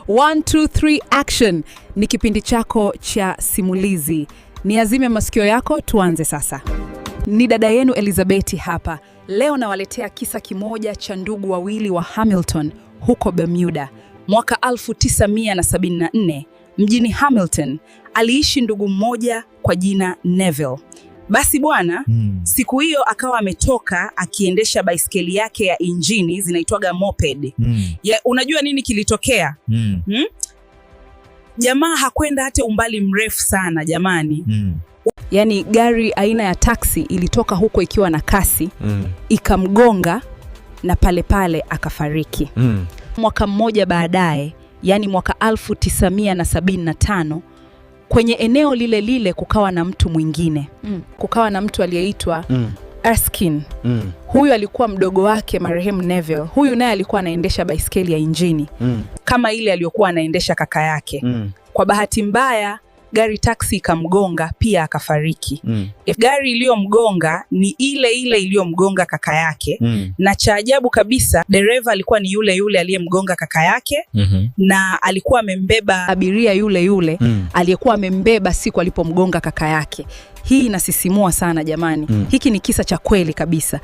1, 2, 3 action ni kipindi chako cha simulizi. Niazime masikio yako, tuanze sasa. Ni dada yenu Elizabeth hapa. Leo nawaletea kisa kimoja cha ndugu wawili wa Hamilton huko Bermuda. Mwaka 1974, mjini Hamilton, aliishi ndugu mmoja kwa jina Neville. Basi bwana, siku hiyo akawa ametoka akiendesha baiskeli yake ya injini, zinaitwaga moped. Unajua nini kilitokea? Jamaa hakwenda hata umbali mrefu sana jamani. Yaani gari aina ya taksi ilitoka huko ikiwa na kasi, ikamgonga na pale pale akafariki. Mwaka mmoja baadaye, yani mwaka 1975, kwenye eneo lile lile kukawa na mtu mwingine. Kukawa na mtu aliyeitwa Erskine. Huyu alikuwa mdogo wake marehemu Neville. Huyu naye alikuwa anaendesha baiskeli ya injini kama ile aliyokuwa anaendesha kaka yake. Kwa bahati mbaya, gari taksi ikamgonga pia akafariki. Gari iliyomgonga ni ile ile iliyomgonga kaka yake. Na cha ajabu kabisa, dereva alikuwa ni yule yule aliyemgonga kaka yake. Na alikuwa amembeba abiria yule yule aliyekuwa amembeba siku alipomgonga kaka yake. Hii inasisimua sana jamani. Hiki ni kisa cha kweli kabisa.